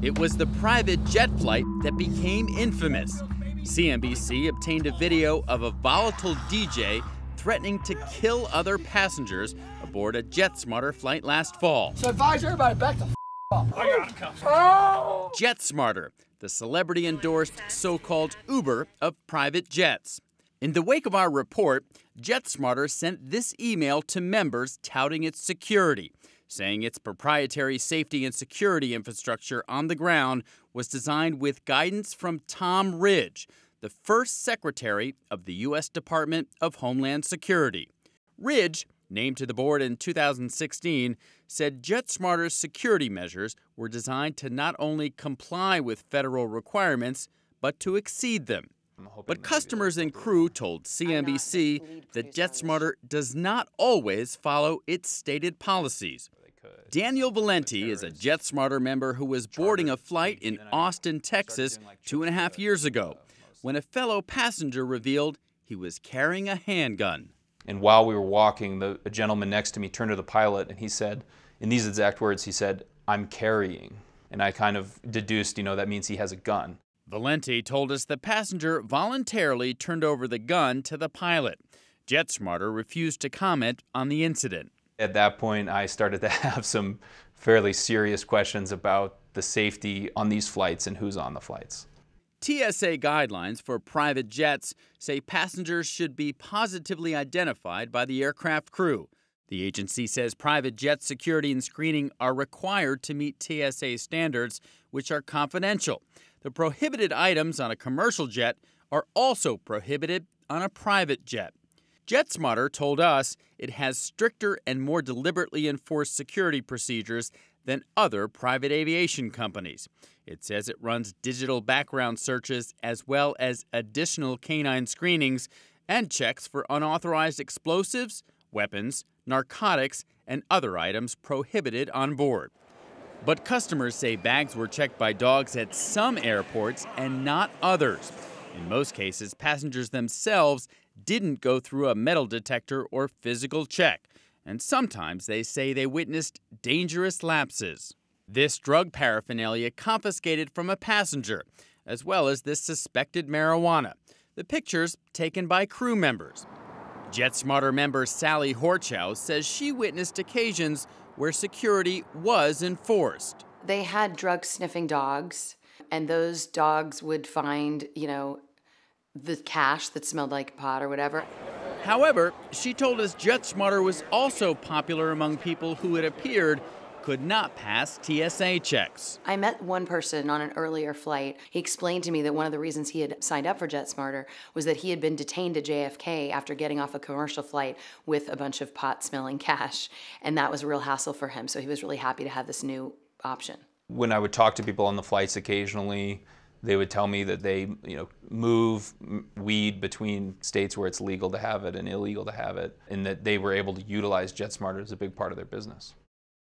It was the private jet flight that became infamous. CNBC obtained a video of a volatile DJ threatening to kill other passengers aboard a JetSmarter flight last fall. So advise everybody back the up. I got him. Oh! JetSmarter, the celebrity-endorsed so-called Uber of private jets. In the wake of our report, JetSmarter sent this email to members touting its security, saying its proprietary safety and security infrastructure on the ground was designed with guidance from Tom Ridge, the first Secretary of the U.S. Department of Homeland Security. Ridge, named to the board in 2016, said JetSmarter's security measures were designed to not only comply with federal requirements, but to exceed them. But customers and crew told CNBC that JetSmarter does not always follow its stated policies. Daniel Valenti is a JetSmarter member who was boarding a flight in Austin, Texas 2.5 years ago, when a fellow passenger revealed he was carrying a handgun. And while we were walking, a gentleman next to me turned to the pilot and he said, in these exact words, he said, "I'm carrying." And I kind of deduced, that means he has a gun. Valenti told us the passenger voluntarily turned over the gun to the pilot. JetSmarter refused to comment on the incident. At that point, I started to have some fairly serious questions about the safety on these flights and who's on the flights. TSA guidelines for private jets say passengers should be positively identified by the aircraft crew. The agency says private jet security and screening are required to meet TSA standards, which are confidential. The prohibited items on a commercial jet are also prohibited on a private jet. JetSmarter told us it has stricter and more deliberately enforced security procedures than other private aviation companies. It says it runs digital background searches as well as additional canine screenings and checks for unauthorized explosives, weapons, narcotics, and other items prohibited on board. But customers say bags were checked by dogs at some airports and not others. In most cases, passengers themselves didn't go through a metal detector or physical check, and sometimes they say they witnessed dangerous lapses. This drug paraphernalia confiscated from a passenger, as well as this suspected marijuana. The pictures taken by crew members. JetSmarter member Sally Horchow says she witnessed occasions where security was enforced. They had drug-sniffing dogs, and those dogs would find, the cash that smelled like pot or whatever. However, she told us JetSmarter was also popular among people who it appeared could not pass TSA checks. I met one person on an earlier flight. He explained to me that one of the reasons he had signed up for JetSmarter was that he had been detained at JFK after getting off a commercial flight with a bunch of pot-smelling cash, and that was a real hassle for him, so he was really happy to have this new option. When I would talk to people on the flights occasionally, they would tell me that they, move weed between states where it's legal to have it and illegal to have it, and that they were able to utilize JetSmarter as a big part of their business.